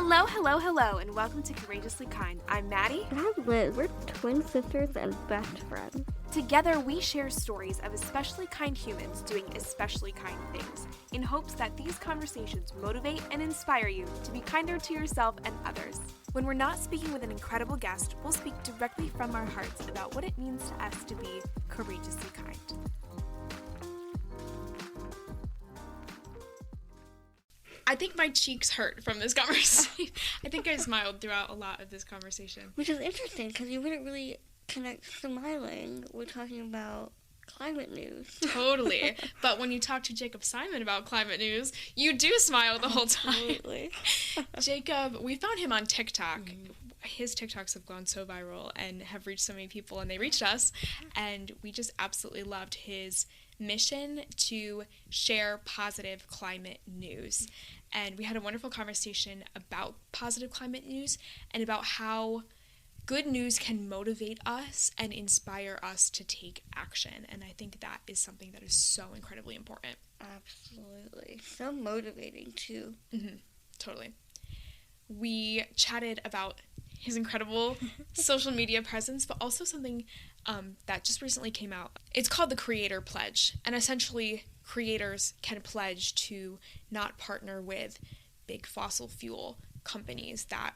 Hello, hello, hello, and welcome to Courageously Kind. I'm Maddie. And I'm Liz. We're twin sisters and best friends. Together, we share stories of especially kind humans doing especially kind things, in hopes that these conversations motivate and inspire you to be kinder to yourself and others. When we're not speaking with an incredible guest, we'll speak directly from our hearts about what it means to us to be courageously kind. I think my cheeks hurt from this conversation. I think I smiled throughout a lot of this conversation. Which is interesting because you wouldn't really connect smiling. We're talking about climate news. Totally. But when you talk to Jacob Simon about climate news, you do smile the whole time. Absolutely. Jacob, we found him on TikTok. His TikToks have gone so viral and have reached so many people, and they reached us. And we just absolutely loved his mission to share positive climate news. And we had a wonderful conversation about positive climate news and about how good news can motivate us and inspire us to take action. And I think that is something that is so incredibly important. Absolutely. So motivating, too. Totally. We chatted about his incredible social media presence, but also something that just recently came out. It's called the Creator Pledge. And essentially, creators can pledge to not partner with big fossil fuel companies that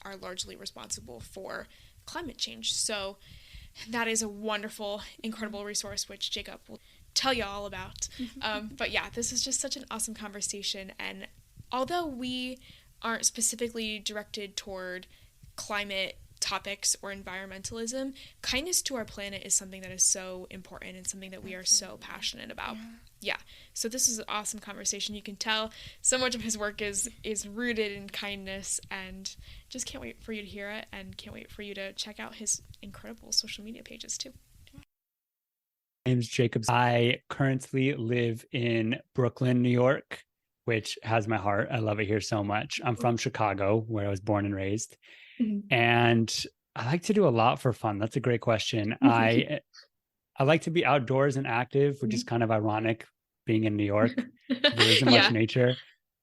are largely responsible for climate change. So that is a wonderful, incredible resource, which Jacob will tell you all about. But yeah, this is just such an awesome conversation. And although we aren't specifically directed toward climate topics or environmentalism, kindness to our planet is something that is so important and something that we are so passionate about. Yeah. So this is an awesome conversation. You can tell so much of his work is rooted in kindness, and just can't wait for you to hear it, and can't wait for you to check out his incredible social media pages too. My name's Jacob. I currently live in Brooklyn, New York, which has my heart. I love it here so much. I'm from Chicago, where I was born and raised. And I like to do a lot for fun. That's a great question. I like to be outdoors and active, which is kind of ironic being in New York. There isn't much nature.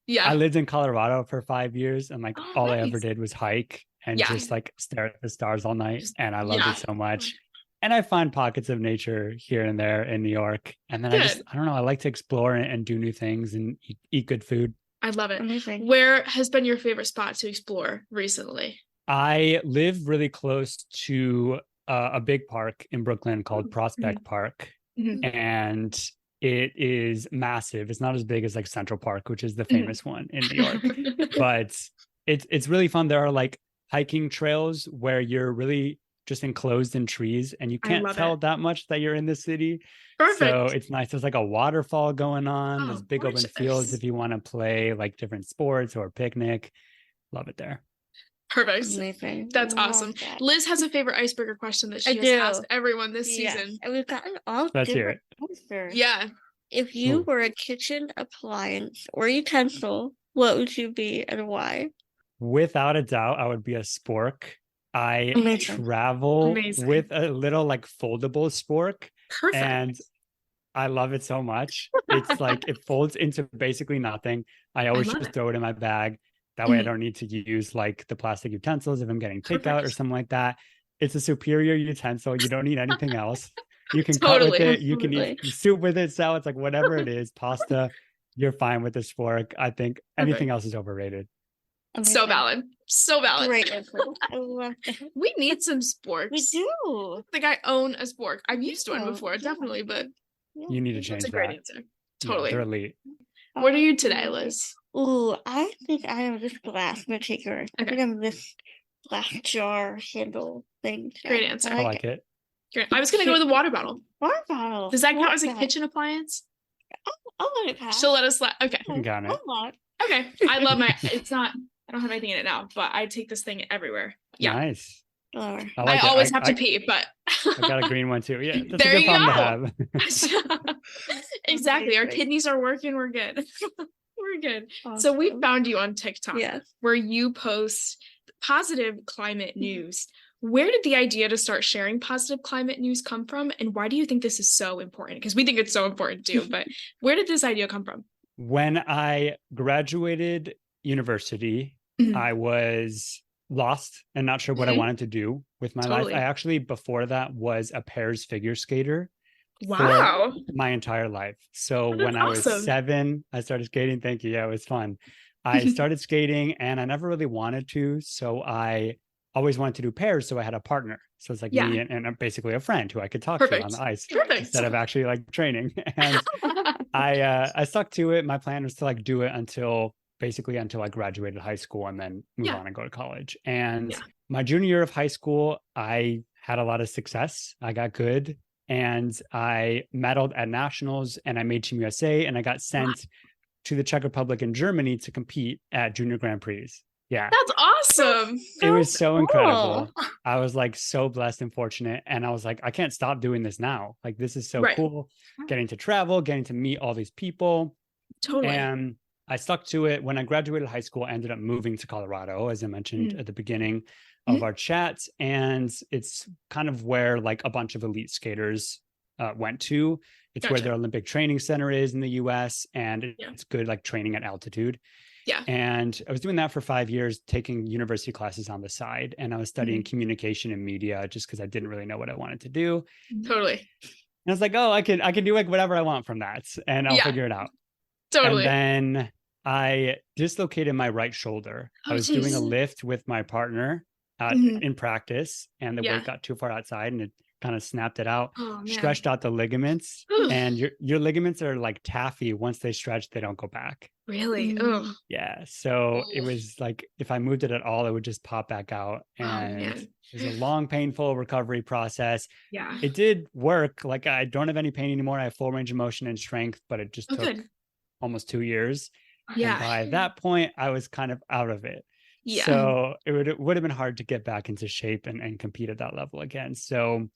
Yeah. I lived in Colorado for 5 years, and all I ever nice. did was hike and just stare at the stars all night. And I loved it so much. And I find pockets of nature here and there in New York. And then I don't know, I like to explore and do new things and eat good food. I love it. Amazing. Where has been your favorite spot to explore recently? I live really close to a big park in Brooklyn called Prospect Park. And it is massive. It's not as big as Central Park, which is the famous one in New York. But it's really fun. There are hiking trails where you're really just enclosed in trees and you can't tell that much that you're in the city. Perfect. So it's nice. There's a waterfall going on. There's big gorgeous. open fields if you want to play different sports or picnic. Love it there. Perfect. Amazing. That's awesome. That. Liz has a favorite icebreaker question that she has asked everyone this season. And we've gotten all Let's hear different answers. Yeah. If you were a kitchen appliance or utensil, what would you be and why? Without a doubt, I would be a spork. I travel with a little foldable spork. Perfect. And I love it so much. It's it folds into basically nothing. I always just throw it in my bag. That way I don't need to use the plastic utensils if I'm getting takeout or something like that. It's a superior utensil. You don't need anything else. You can cut with it. You can eat soup with it, salads, whatever it is, pasta. You're fine with the spork. I think anything else is overrated. So valid. So valid. Great answer. I love that. We need some sporks. We do. I think I own a spork. I've used one before, definitely, but you need to change that's a that. great answer. Totally. Yeah, they're elite. What are you today, Liz? Ooh, I think I am this glass taker. I think I'm this glass jar handle thing. Great answer. I like it. Great. I was going to go with a water bottle. Water bottle. Does that count as a kitchen appliance? I'll let it pass. She'll let us Okay. Got it. Okay. I love I don't have anything in it now, but I take this thing everywhere. Yeah. Nice. I always have to pee, but I got a green one too. Yeah, that's there a good you problem go. to have. Exactly. Our kidneys are working. We're good. We're good. Awesome. So we found you on TikTok, yes, where you post positive climate news. Where did the idea to start sharing positive climate news come from? And why do you think this is so important? Because we think it's so important too, but where did this idea come from? When I graduated university, I was lost and not sure what I wanted to do with my life. I actually, before that, was a pairs figure skater for my entire life. So when I was 7, I started skating. Thank you. Yeah, it was fun. I started skating and I never really wanted to. So I always wanted to do pairs. So I had a partner. So it's like me and basically a friend who I could talk to on the ice instead of actually like training. And I stuck to it. My plan was to like do it until I graduated high school and then move on and go to college. And my junior year of high school, I had a lot of success. I got good and I medaled at nationals and I made Team USA and I got sent to the Czech Republic and Germany to compete at junior Grand Prix. Yeah. That's awesome. It was so incredible. I was like so blessed and fortunate. And I was like, I can't stop doing this now. Like, this is so cool. Getting to travel, getting to meet all these people. Totally. And I stuck to it. When I graduated high school, I ended up moving to Colorado, as I mentioned at the beginning of our chat. And it's kind of where like a bunch of elite skaters went to. It's where their Olympic training center is in the US. And it's good like training at altitude. Yeah. And I was doing that for 5 years, taking university classes on the side. And I was studying communication and media just because I didn't really know what I wanted to do. Totally. And I was like, oh, I can do like whatever I want from that and I'll figure it out. Totally. And then I dislocated my right shoulder. I was doing a lift with my partner in practice and the weight got too far outside and it kind of snapped it out, stretched out the ligaments. And your ligaments are like taffy. Once they stretch, they don't go back. Really? Yeah. So it was like, if I moved it at all, it would just pop back out. And it was a long, painful recovery process. Yeah. It did work. Like, I don't have any pain anymore. I have full range of motion and strength, but it just took almost 2 years. Yeah. And by that point, I was kind of out of it. Yeah. So it would have been hard to get back into shape and compete at that level again. So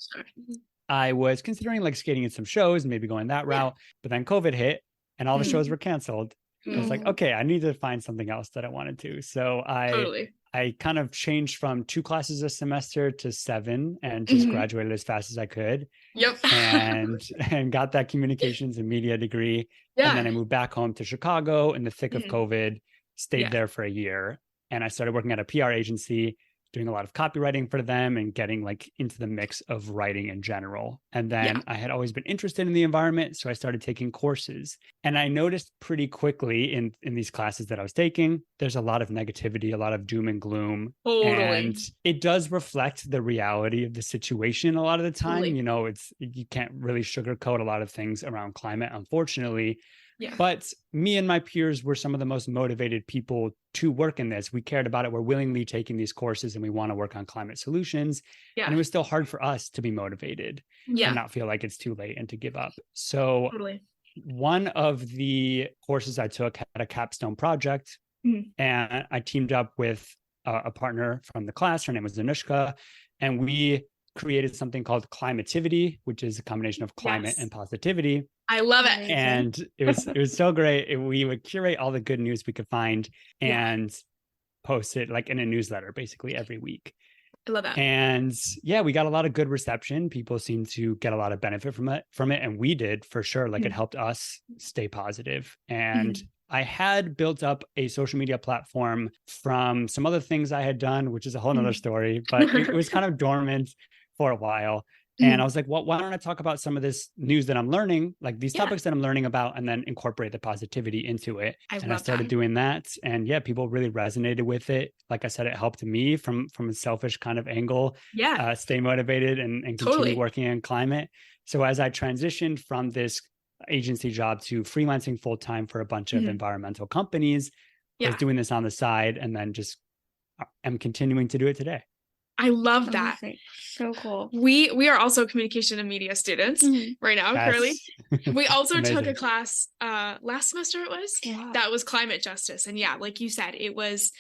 I was considering like skating in some shows, maybe going that route, but then COVID hit and all the shows were canceled. I was like, okay, I need to find something else that I wanted to. So I kind of changed from 2 classes a semester to 7 and just graduated as fast as I could. Yep. and got that communications and media degree. And then I moved back home to Chicago in the thick of COVID, stayed there for a year. And I started working at a PR agency, doing a lot of copywriting for them and getting like into the mix of writing in general. And then I had always been interested in the environment. So I started taking courses. And I noticed pretty quickly in these classes that I was taking, there's a lot of negativity, a lot of doom and gloom. And it does reflect the reality of the situation a lot of the time. You know, you can't really sugarcoat a lot of things around climate, unfortunately. Yeah. But me and my peers were some of the most motivated people to work in this. We cared about it. We're willingly taking these courses and we want to work on climate solutions. Yeah. And it was still hard for us to be motivated and not feel like it's too late and to give up. So one of the courses I took had a capstone project and I teamed up with a partner from the class. Her name was Anushka. And we created something called Climativity, which is a combination of climate and positivity. I love it. And it was so great. We would curate all the good news we could find and post it like in a newsletter basically every week. I love that. And we got a lot of good reception. People seemed to get a lot of benefit from it. And we did for sure. Like it helped us stay positive. And I had built up a social media platform from some other things I had done, which is a whole nother story, but it was kind of dormant for a while. And I was like, well, why don't I talk about some of this news that I'm learning, like these topics that I'm learning about, and then incorporate the positivity into it. And I started doing that. And people really resonated with it. Like I said, it helped me from a selfish kind of angle, stay motivated and continue working in climate. So as I transitioned from this agency job to freelancing full-time for a bunch of environmental companies, I was doing this on the side and then just am continuing to do it today. I love that. So cool. We are also communication and media students right now, currently. We also took a class last semester that was climate justice. And like you said, it was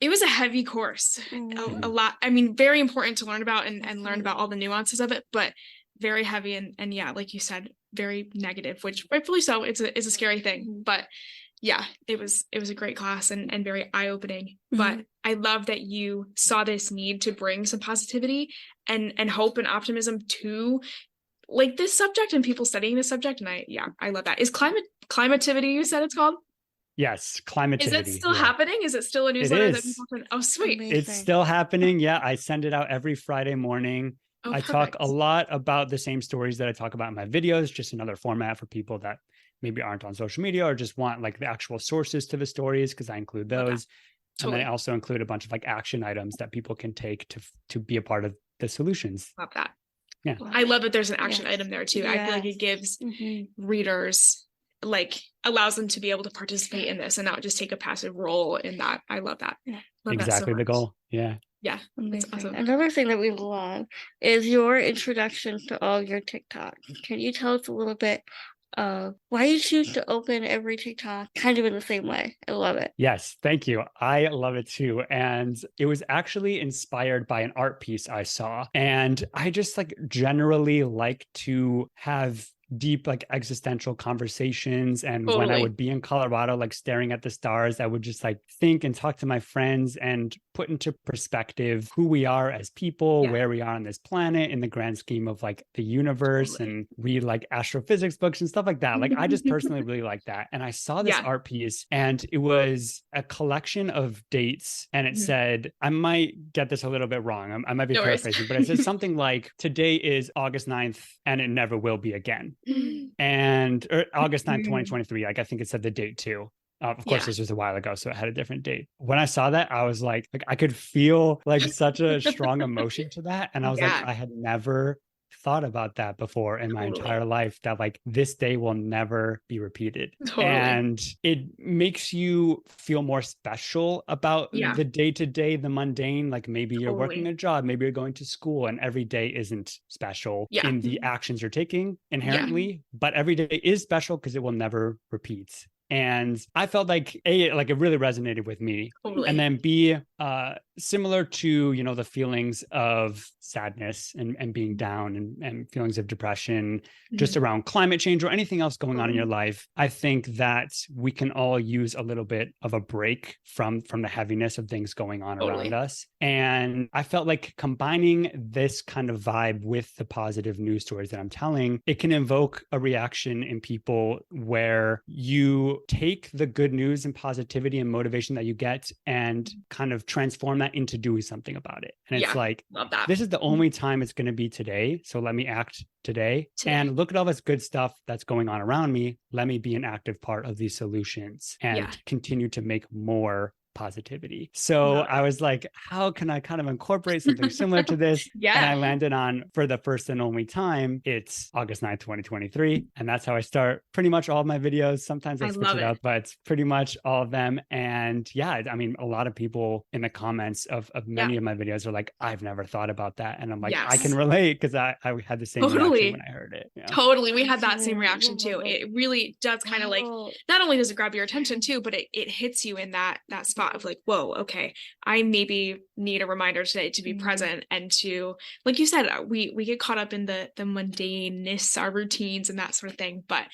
a heavy course. A lot, I mean, very important to learn about and learn about all the nuances of it, but very heavy and like you said, very negative, which rightfully so. It's a scary thing, but it was a great class and very eye-opening. But I love that you saw this need to bring some positivity and hope and optimism to like this subject and people studying this subject. And I love that. Is Climativity, you said it's called? Yes, Is Climativity. it still yeah. happening? Is it still a newsletter that is. people can? Oh, sweet. Amazing. It's still happening. Yeah, I send it out every Friday morning. Oh, I perfect. talk a lot about the same stories that I talk about in my videos, just another format for people that maybe aren't on social media or just want like the actual sources to the stories, because I include Love that. those. And Totally. then I also include a bunch of like action items that people can take to be a part of the solutions. Love that. Yeah. I love that there's an action Yes. item there too. I feel like Yes. it gives Mhm. readers, like, allows them to be able to participate in this and not just take a passive role in that. I love that. Yeah. Love Exactly that so the much. goal. Yeah. Yeah. It's Amazing. awesome. Another thing that we love is your introduction to all your TikToks. Can you tell us a little bit of why you choose to open every TikTok kind of in the same way? I love it. Yes, thank you. I love it too. And it was actually inspired by an art piece I saw. And I just like generally like to have deep like existential conversations. And when I Totally. would be in Colorado like staring at the stars, I would just like think and talk to my friends and put into perspective who we are as people, Yeah. where we are on this planet in the grand scheme of like the universe, Totally. and read like astrophysics books and stuff like that. Like I just personally really like that. And I saw this Yeah. art piece, and it was a collection of dates, and it Mhm. said, I might get this a little bit wrong, I might be No worries. paraphrasing, but it said something like, today is August 9th and it never will be again. And or August 9th, 2023. Like I think it said the date too. Of course, Yeah. this was a while ago, so it had a different date. When I saw that, I was like I could feel like such a strong emotion to that. And I was Yeah. like, I had never thought about that before in my Totally. entire life, that like this day will never be repeated. Totally. And it makes you feel more special about Yeah. the day-to-day, the mundane. Like maybe you're working Totally. a job, maybe you're going to school, and every day isn't special Yeah. in the actions you're taking inherently, but every day is special because it will never repeat. And I felt like A, like it really resonated with me. Totally. And then B, similar to, you know, the feelings of sadness and being down and feelings of depression, just Mhm. around climate change or anything else going on in your life. I think that we can all use a little bit of a break from the heaviness of things going on Totally. around us. And I felt like combining this kind of vibe with the positive news stories that I'm telling, it can invoke a reaction in people where you take the good news and positivity and motivation that you get and kind of transform that into doing something about it. And it's Yeah. like, Love that. this is the only time it's going to be today. So let me act today. And look at all this good stuff that's going on around me. Let me be an active part of these solutions and Yeah. continue to make more positivity. So Love it. I was like, how can I kind of incorporate something similar to this? Yeah. And I landed on, for the first and only time, it's August 9th, 2023. And that's how I start pretty much all of my videos. Sometimes I switch love it it. up, but it's pretty much all of them. And yeah, I mean, a lot of people in the comments of many of my videos are like, I've never thought about that. And I'm like, I can Yes. relate, because I had the same reaction Totally. when I heard it. You know? Totally. We had that same Absolutely. reaction too. Yeah. It really does kind of like, Wow. not only does it grab your attention too, but it hits you in that spot of like, whoa, okay, I maybe need a reminder today to be Mhm. present and to, like you said, we get caught up in the mundaneness, our routines and that sort of thing, but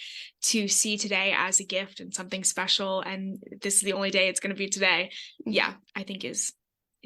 to see today as a gift and something special, and this is the only day it's going to be today. Yeah, I think is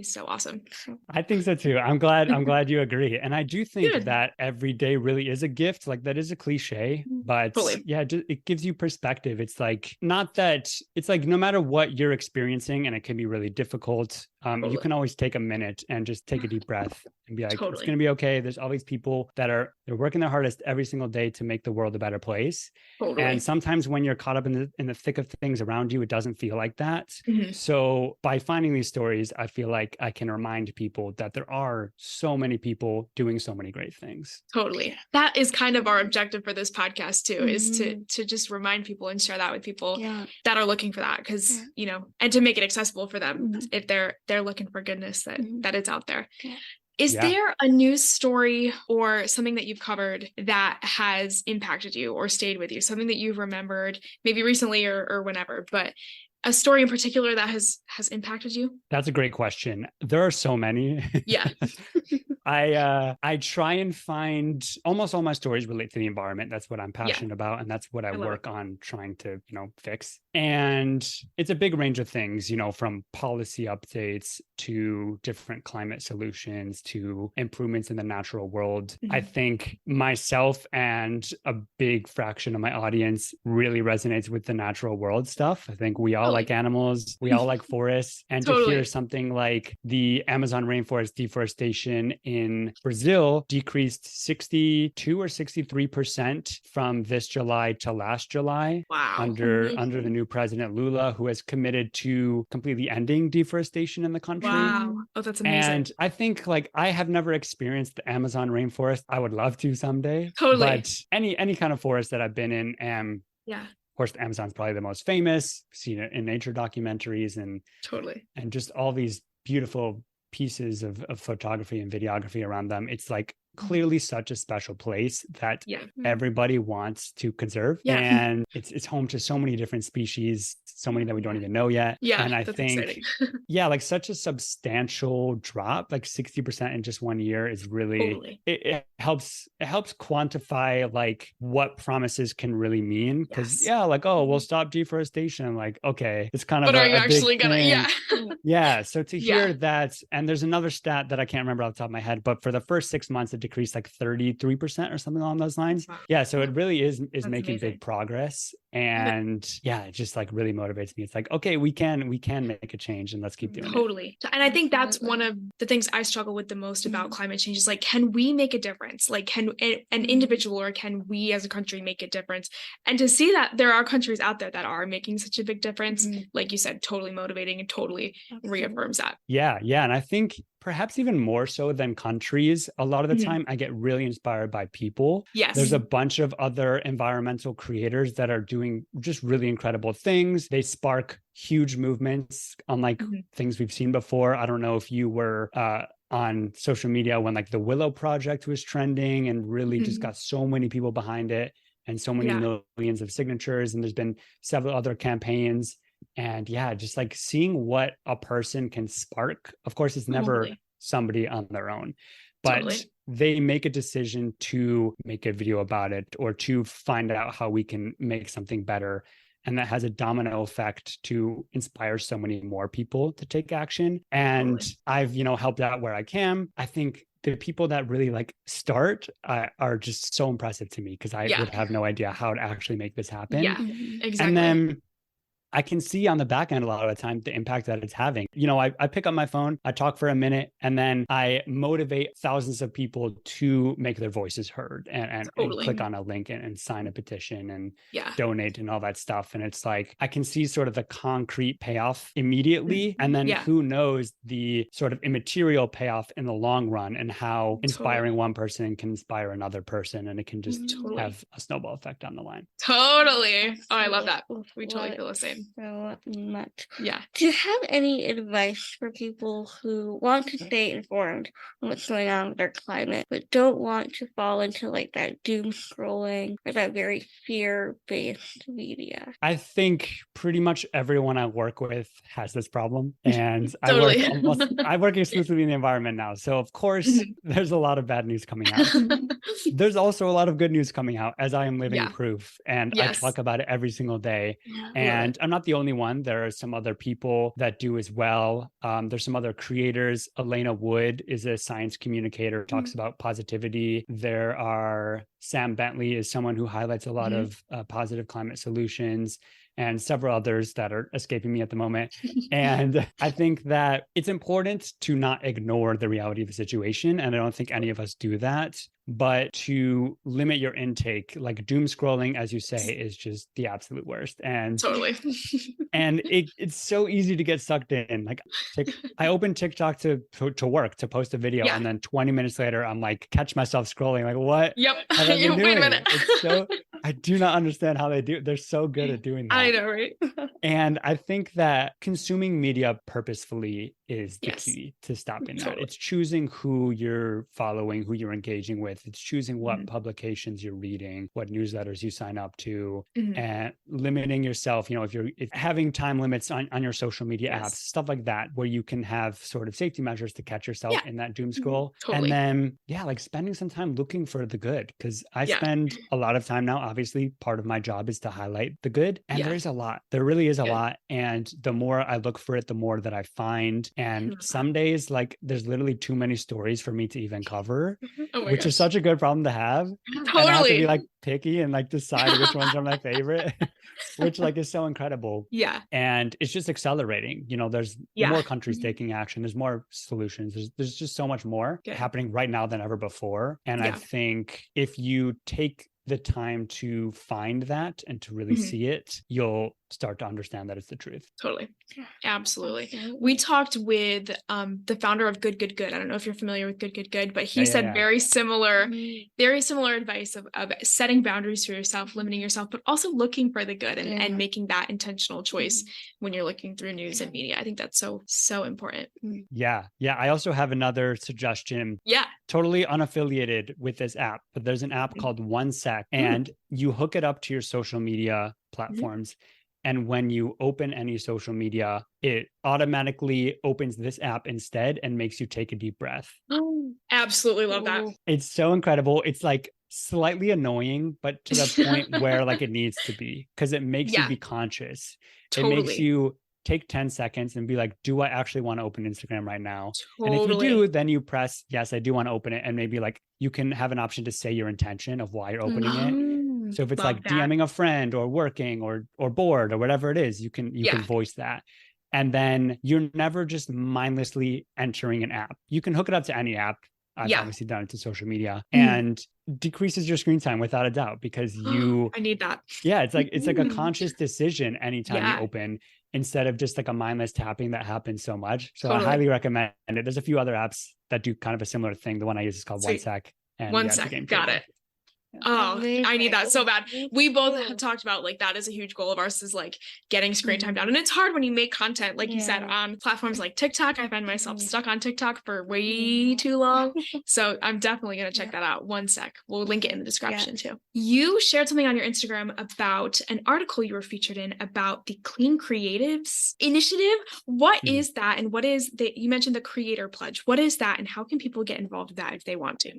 so awesome. I think so too. I'm glad you agree. And I do think Good. that every day really is a gift. Like that is a cliche, but Totally. yeah, it gives you perspective. It's like, not that it's like, no matter what you're experiencing, and it can be really difficult, you Totally. can always take a minute and just take a deep breath and be like, it's Totally. going to be okay. There's all these people that they're working their hardest every single day to make the world a better place. Totally. And sometimes when you're caught up in the thick of things around you, it doesn't feel like that. Mhm. So by finding these stories, I feel like I can remind people that there are so many people doing so many great things. Totally. That is kind of our objective for this podcast too, is Mhm. to just remind people and share that with people Yeah. that are looking for that, because Yeah. you know, and to make it accessible for them Mhm. if they're looking for goodness, that it's out there. Yeah. Is Yeah. there a news story or something that you've covered that has impacted you or stayed with you, something that you've remembered maybe recently or whenever, but a story in particular that has impacted you? That's a great question. There are so many. Yeah. I try and find almost all my stories relate to the environment. That's what I'm passionate about. And that's what I work on trying to, fix. And it's a big range of things, from policy updates to different climate solutions to improvements in the natural world. Mm-hmm. I think myself and a big fraction of my audience really resonates with the natural world stuff. I think we all like animals, we all like forests. And to hear something like the Amazon rainforest deforestation in Brazil decreased 62 or 63% from this July to last July. Wow. Under the new president Lula, who has committed to completely ending deforestation in the country. Wow. Oh, that's amazing. And I think I have never experienced the Amazon rainforest. I would love to someday. Totally. But any kind of forest that I've been in, of course, the Amazon's probably the most famous. I've seen it in nature documentaries and just all these beautiful pieces of photography and videography around them. It's clearly such a special place that everybody wants to conserve. And it's home to so many different species, so many that we don't even know yet. And I think, such a substantial drop, 60% in just 1 year is really, it helps quantify what promises can really mean. Because we'll stop deforestation. Okay, it's kind of but are you a actually gonna, so to hear that, and there's another stat that I can't remember off the top of my head, but for the first 6 months, it decreased 33% or something along those lines. Wow. So it really is making amazing. Big progress. And it just really motivates me. It's okay, we can make a change, and let's keep doing it. Totally. And I think that's one of the things I struggle with the most about climate change is can we make a difference? Can an individual or can we as a country make a difference? And to see that there are countries out there that are making such a big difference, like you said, totally motivating and totally reaffirms that. Yeah. And I think perhaps even more so than countries, a lot of the time I get really inspired by people. Yes. There's a bunch of other environmental creators that are doing just really incredible things. They spark huge movements, unlike things we've seen before. I don't know if you were on social media when the Willow Project was trending and really just got so many people behind it and so many millions of signatures. And there's been several other campaigns. And just seeing what a person can spark. Of course, it's never somebody on their own, but they make a decision to make a video about it or to find out how we can make something better. And that has a domino effect to inspire so many more people to take action. And I've, helped out where I can. I think the people that really start are just so impressive to me because I would have no idea how to actually make this happen. Yeah, exactly. And then I can see on the back end a lot of the time the impact that it's having. I pick up my phone, I talk for a minute, and then I motivate thousands of people to make their voices heard and click on a link and sign a petition and donate and all that stuff. And it's I can see sort of the concrete payoff immediately. And then who knows the sort of immaterial payoff in the long run and how inspiring one person can inspire another person. And it can just have a snowball effect on the line. Totally. Oh, I love that. We totally feel the same. So much. Yeah. Do you have any advice for people who want to stay informed on what's going on with their climate, but don't want to fall into that doom scrolling or that very fear-based media? I think pretty much everyone I work with has this problem. And I work exclusively in the environment now. So of course, there's a lot of bad news coming out. There's also a lot of good news coming out, as I am living proof. And I talk about it every single day. And I'm not the only one. There are some other people that do as well. There's some other creators. Elena Wood is a science communicator, talks about positivity. There are Sam Bentley is someone who highlights a lot of positive climate solutions, and several others that are escaping me at the moment. And I think that it's important to not ignore the reality of the situation. And I don't think any of us do that, but to limit your intake. Doom scrolling, as you say, is just the absolute worst. And and it's so easy to get sucked in. I open TikTok to work, to post a video, and then 20 minutes later, I'm catch myself scrolling. What? Yep. Have I been doing? Wait a minute. I do not understand how they do it. They're so good at doing that. I know, right? And I think that consuming media purposefully is the Yes. key to stopping that. Totally. It's choosing who you're following, who you're engaging with. It's choosing what Mhm. publications you're reading, what newsletters you sign up to, Mhm. and limiting yourself. If having time limits on your social media Yes. apps, stuff like that, where you can have sort of safety measures to catch yourself Yeah. in that doom scroll. Totally. And then, like spending some time looking for the good, because I Yeah. spend a lot of time now. Obviously, part of my job is to highlight the good. And Yeah. there is a lot. There really is a Good. lot. And the more I look for it, the more that I find. And love that. some days, like there's literally too many stories for me to even cover, Oh my which is gosh. such a good problem to have. And I have to Totally. be like picky and like decide which ones are my favorite, which like is so incredible. Yeah. And it's just accelerating. There's Yeah. more countries taking action. There's more solutions. There's just so much more Good. happening right now than ever before. And I Yeah. think if you take the time to find that and to really Mhm. see it, you'll start to understand that it's the truth. Totally. Yeah. Absolutely. Absolutely. We talked with the founder of Good Good Good. I don't know if you're familiar with Good Good Good, but he Yeah. said very similar Mhm. advice of setting boundaries for yourself, limiting yourself, but also looking for the good and, Yeah. and making that intentional choice when you're looking through news and media. I think that's so important. Yeah. I also have another suggestion, Yeah. totally unaffiliated with this app, but there's an app called OneSec, and you hook it up to your social media platforms. And when you open any social media, it automatically opens this app instead and makes you take a deep breath. Absolutely love that. Ooh. It's so incredible. It's like slightly annoying, but to the point where like it needs to be, because it makes you Yeah. be conscious. Totally. It makes you take 10 seconds and be like, do I actually want to open Instagram right now? Totally. And if you do, then you press, yes, I do want to open it. And maybe like you can have an option to say your intention of why you're opening it. So if it's Love like that. DMing a friend or working or bored or whatever it is, you can voice that. And then you're never just mindlessly entering an app. You can hook it up to any app. I've obviously done it to social media, and decreases your screen time without a doubt, because you I need that. yeah, it's like a conscious decision anytime you Yeah. open, instead of just like a mindless tapping that happens so much. So Totally. I highly recommend it. There's a few other apps that do kind of a similar thing. The one I use is called Sweet. OneSec. And One it's a sec. game Got changer. it. Oh, I need that so bad. Me We both too. have talked about like that is a huge goal of ours, is like getting screen time down. And it's hard when you make content, like you said, Yeah. on platforms like TikTok. I find myself stuck on TikTok for way too long. So I'm definitely going to check that out. One sec. We'll link it in the description too. You shared something on your Instagram about an article you were featured in about the Clean Creatives initiative. What is that? And what is you mentioned the Creator Pledge. What is that? And how can people get involved with that if they want to?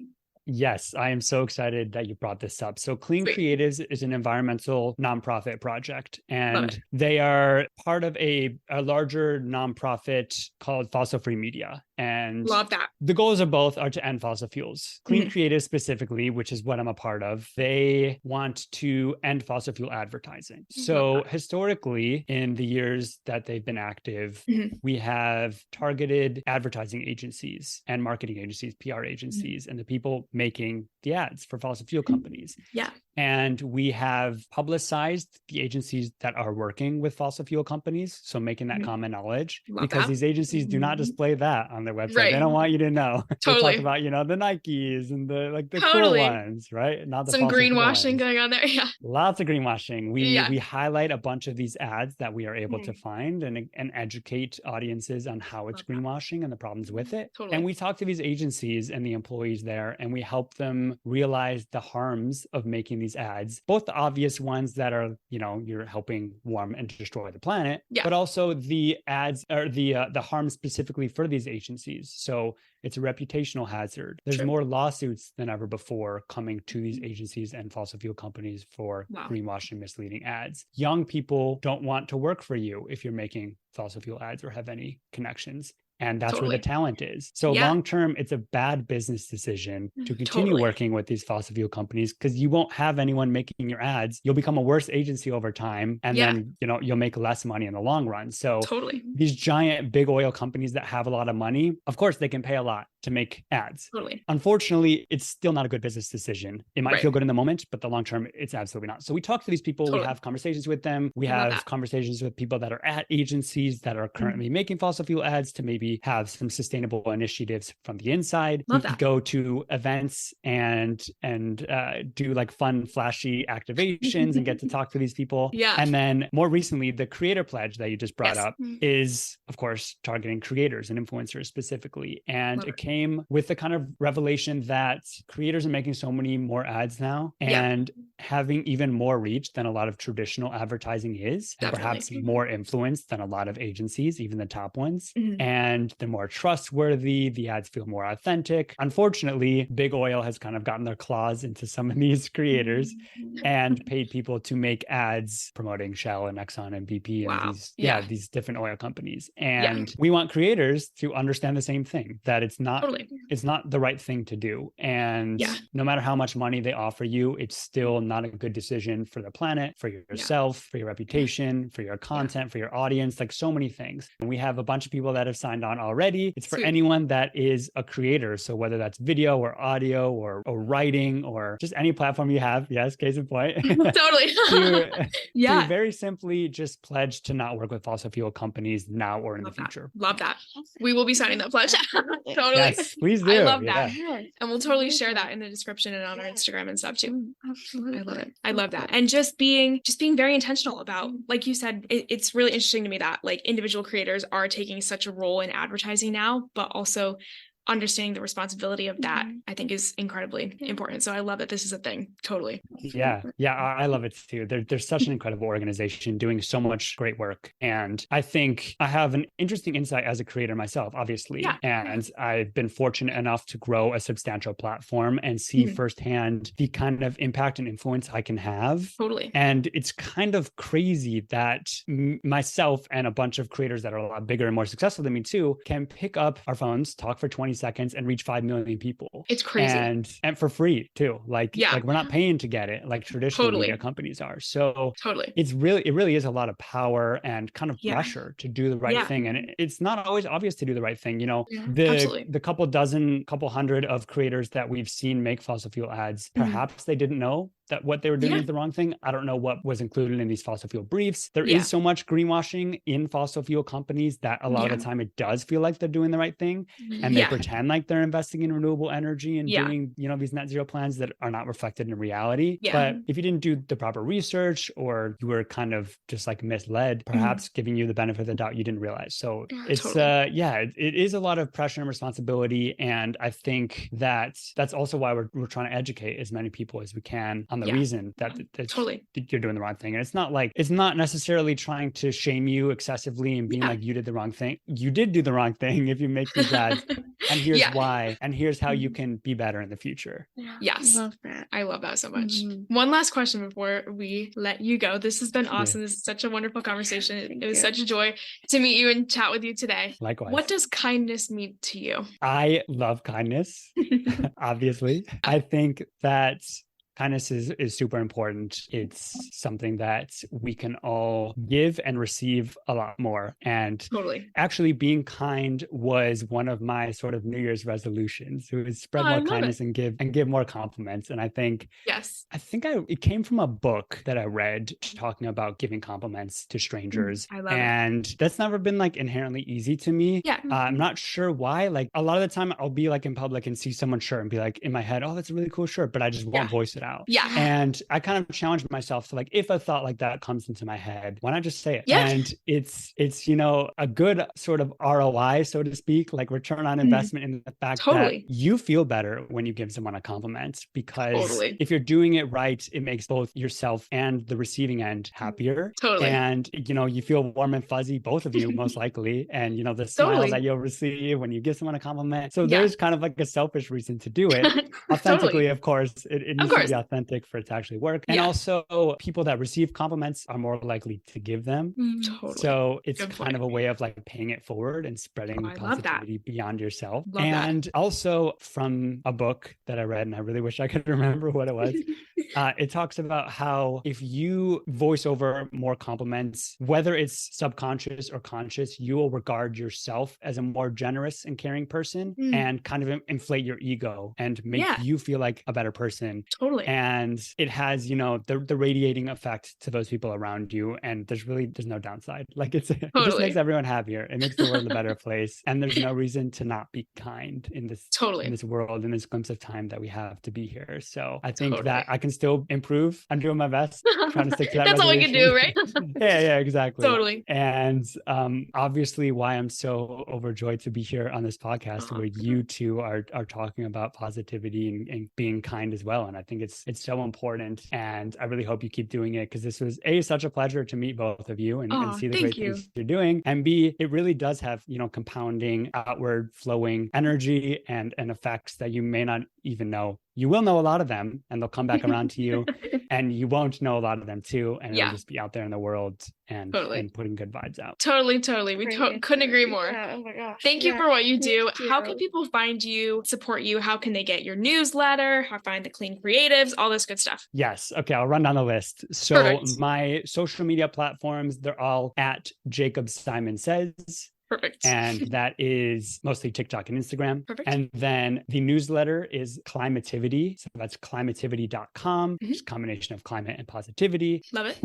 Yes, I am so excited that you brought this up. So Clean Creatives is an environmental nonprofit project, and they are part of a larger nonprofit called Fossil Free Media. And love that. The goals of both are to end fossil fuels. Clean Creatives specifically, which is what I'm a part of, they want to end fossil fuel advertising. So historically, in the years that they've been active, we have targeted advertising agencies and marketing agencies, PR agencies, and the people making the ads for fossil fuel companies. Yeah. And we have publicized the agencies that are working with fossil fuel companies. So making that common knowledge, because these agencies do not display that on their website. Right. They don't want you to know. Totally. They talk about, the Nikes and the cool Totally. ones, right? Not the Some fossil fuel greenwashing ones. going on there. Yeah. Lots of greenwashing. We highlight a bunch of these ads that we are able to find and educate audiences on how it's greenwashing and the problems with it. Totally. And we talk to these agencies and the employees there, and we help them realize the harms of making these ads, both the obvious ones that are, you're helping warm and destroy the planet, but also the ads or the harm specifically for these agencies. So it's a reputational hazard. There's more lawsuits than ever before coming to these agencies and fossil fuel companies for greenwashing, misleading ads. Young people don't want to work for you if you're making fossil fuel ads or have any connections. And that's where the talent is. So long term, it's a bad business decision to continue working with these fossil fuel companies, because you won't have anyone making your ads. You'll become a worse agency over time. And then, you'll make less money in the long run. So these giant big oil companies that have a lot of money, of course, they can pay a lot to make ads. Totally. Unfortunately, it's still not a good business decision. It might Right. feel good in the moment, but the long term, it's absolutely not. So we talk to these people, Totally. we have conversations with them. We I love have that. conversations with people that are at agencies that are currently making fossil fuel ads to maybe have some sustainable initiatives from the inside. Love We that. go to events and do like fun, flashy activations and get to talk to these people. Yeah. And then more recently, the creator pledge that you just brought Yes. up is, of course, targeting creators and influencers specifically. And Love it it. came with the kind of revelation that creators are making so many more ads now and having even more reach than a lot of traditional advertising is, and perhaps Definitely. more influence than a lot of agencies, even the top ones. Mhm. And they're more trustworthy. The ads feel more authentic. Unfortunately, big oil has kind of gotten their claws into some of these creators and paid people to make ads promoting Shell and Exxon and BP and Wow. these, Yeah. these different oil companies. And we want creators to understand the same thing, that it's not Totally. it's not the right thing to do. And Yeah. no matter how much money they offer you, it's still not a good decision for the planet, for yourself, for your reputation, for your content, for your audience, like so many things. And we have a bunch of people that have signed on already. It's for Sweet. anyone that is a creator. So whether that's video or audio or writing or just any platform you have, yes, case in point, Totally. to Yeah. very simply just pledge to not work with fossil fuel companies now or in Love the future. that. Love that. We will be signing that pledge. Totally. Yes, please do. I love that. Yeah. And we'll totally share that in the description and on our Instagram and stuff too. Absolutely. I love it. I love that. And just being very intentional about, like you said, it's really interesting to me that like individual creators are taking such a role in advertising now, but also understanding the responsibility of that, I think is incredibly important. So I love that this is a thing. Totally. Yeah. I love it too. There's such an incredible organization doing so much great work. And I think I have an interesting insight as a creator myself, obviously. Yeah. And I've been fortunate enough to grow a substantial platform and see firsthand the kind of impact and influence I can have. Totally. And it's kind of crazy that myself and a bunch of creators that are a lot bigger and more successful than me too can pick up our phones, talk for 20 seconds and reach 5 million people. It's crazy. And for free too. Like we're not paying to get it like traditional media companies are. So it really is a lot of power and kind of pressure to do the right thing. And it's not always obvious to do the right thing. You know, the couple hundred of creators that we've seen make fossil fuel ads, perhaps they didn't know that what they were doing is the wrong thing. I don't know what was included in these fossil fuel briefs. There is so much greenwashing in fossil fuel companies that a lot of the time it does feel like they're doing the right thing. And they pretend like they're investing in renewable energy and doing, you know, these net zero plans that are not reflected in reality. But if you didn't do the proper research or you were kind of just like misled, perhaps giving you the benefit of the doubt you didn't realize. So it's, it is a lot of pressure and responsibility. And I think that's also why we're trying to educate as many people as we can on the reason that you're doing the wrong thing. And it's not necessarily trying to shame you excessively and being like you did the wrong thing. You did do the wrong thing if you make these ads. And here's why. And here's how you can be better in the future. Yes. Love that. I love that so much. One last question before we let you go. This has been awesome. This is such a wonderful conversation. It was such a joy to meet you and chat with you today. Likewise. What does kindness mean to you? I love kindness, obviously. I think that kindness is super important. It's something that we can all give and receive a lot more. And actually being kind was one of my sort of New Year's resolutions. It was spread more kindness and give more compliments. And I think it came from a book that I read talking about giving compliments to strangers. I love it. That's never been like inherently easy to me. I'm not sure why. Like a lot of the time I'll be like in public and see someone's shirt and be like in my head, oh, that's a really cool shirt, but I just won't voice it out. And I kind of challenged myself to like, if a thought like that comes into my head, why not just say it? And it's, you know, a good sort of ROI, so to speak, like return on investment in the fact that you feel better when you give someone a compliment, because if you're doing it right, it makes both yourself and the receiving end happier. And, you know, you feel warm and fuzzy, both of you most likely. And, you know, the smiles that you'll receive when you give someone a compliment. So there's kind of like a selfish reason to do it. Authentically, of course, it needs to be authentic for it to actually work. And also people that receive compliments are more likely to give them. So it's kind of a way of like paying it forward and spreading positivity beyond yourself. Also from a book that I read, and I really wish I could remember what it was, It talks about how if you voice over more compliments, whether it's subconscious or conscious, you will regard yourself as a more generous and caring person and kind of inflate your ego and make you feel like a better person. Totally. And it has, the radiating effect to those people around you. And there's no downside. Like it just makes everyone happier. It makes the world a better place. And there's no reason to not be kind in this world, in this glimpse of time that we have to be here. So I think that I can still improve. I'm doing my best, trying to stick to that. That's all we can do, right? Yeah, exactly. Totally. And obviously why I'm so overjoyed to be here on this podcast where you two are talking about positivity and being kind as well. And I think it's so important. And I really hope you keep doing it, because this was such a pleasure to meet both of you and see the great things you're doing. And B, it really does have, compounding, outward flowing energy and effects that you may not even know. You will know a lot of them and they'll come back around to you, and you won't know a lot of them too. And it'll just be out there in the world and putting good vibes out. Totally. We couldn't agree more. Yeah, oh my gosh. Thank you for what you do. Thank you. How can people find you, support you? How can they get your newsletter? How find the Clean Creatives? All this good stuff. Yes. Okay. I'll run down the list. So my social media platforms, they're all at Jacob Simon Says. Perfect. And that is mostly TikTok and Instagram. Perfect. And then the newsletter is Climativity. So that's climativity.com. It's a combination of climate and positivity. Love it.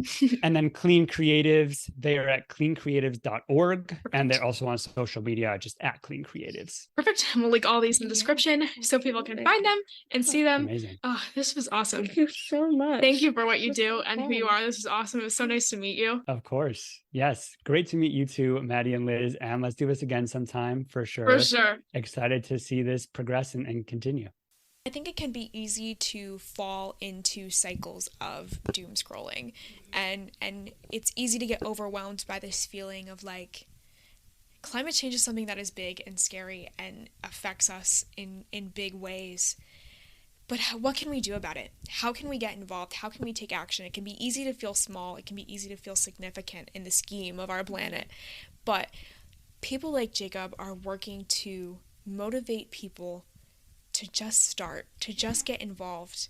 And then Clean Creatives, they are at cleancreatives.org. Perfect. And they're also on social media, just at Clean Creatives. Perfect. And we'll link all these in the description so people can find them and see them. Amazing. Oh, this was awesome. Thank you so much. Thank you for what you do and who you are. This is awesome. It was so nice to meet you. Of course. Yes. Great to meet you too, Maddie and Liz. And let's do this again sometime for sure. For sure. Excited to see this progress and continue. I think it can be easy to fall into cycles of doom scrolling, and it's easy to get overwhelmed by this feeling of like climate change is something that is big and scary and affects us in big ways. But what can we do about it? How can we get involved? How can we take action? It can be easy to feel small. It can be easy to feel significant in the scheme of our planet. But people like Jacob are working to motivate people to just start, to just get involved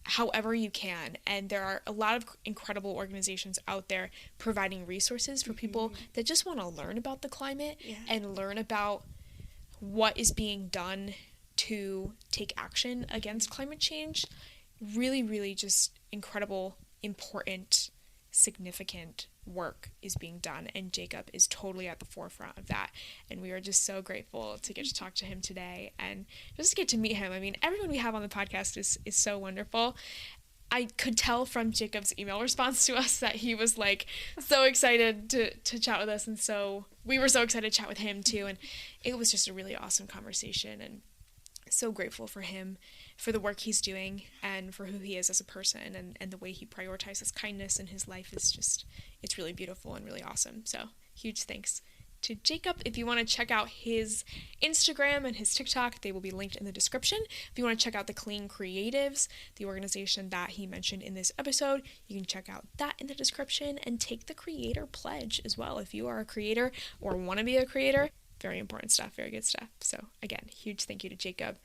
however you can. And there are a lot of incredible organizations out there providing resources for people that just want to learn about the climate and learn about what is being done to take action against climate change. Really, really just incredible, important, significant work is being done, and Jacob is totally at the forefront of that, and we are just so grateful to get to talk to him today and just to get to meet him. I mean, everyone we have on the podcast is so wonderful. I could tell from Jacob's email response to us that he was like so excited to chat with us, and so we were so excited to chat with him too, and it was just a really awesome conversation, and so grateful for him, for the work he's doing, and for who he is as a person, and the way he prioritizes kindness in his life is just, it's really beautiful and really awesome. So huge thanks to Jacob. If you want to check out his Instagram and his TikTok, they will be linked in the description. If you want to check out the Clean Creatives, the organization that he mentioned in this episode, you can check out that in the description, and take the Creator Pledge as well. If you are a creator or want to be a creator, very important stuff, very good stuff. So again, huge thank you to Jacob.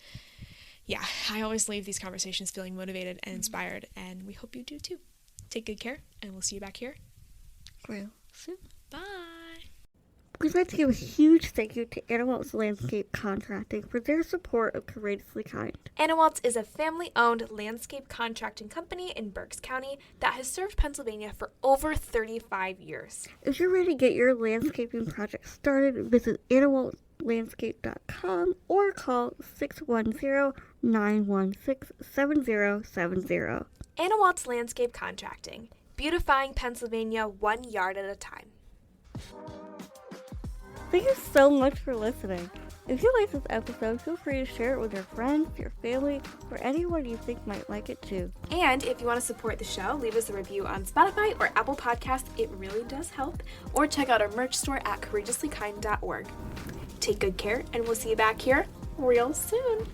Yeah, I always leave these conversations feeling motivated and inspired, and we hope you do too. Take good care, and we'll see you back here Real soon. Bye. We'd like to give a huge thank you to Anawalt's Landscape Contracting for their support of Courageously Kind. Anawalt's is a family-owned landscape contracting company in Berks County that has served Pennsylvania for over 35 years. If you're ready to get your landscaping project started, visit anawaltlandscape.com or call 610-916-7070. Anawalt's Landscape Contracting, beautifying Pennsylvania 1 yard at a time. Thank you so much for listening. If you like this episode, feel free to share it with your friends, your family, or anyone you think might like it too. And if you want to support the show, leave us a review on Spotify or Apple Podcasts. It really does help. Or check out our merch store at courageouslykind.org. Take good care, and we'll see you back here real soon.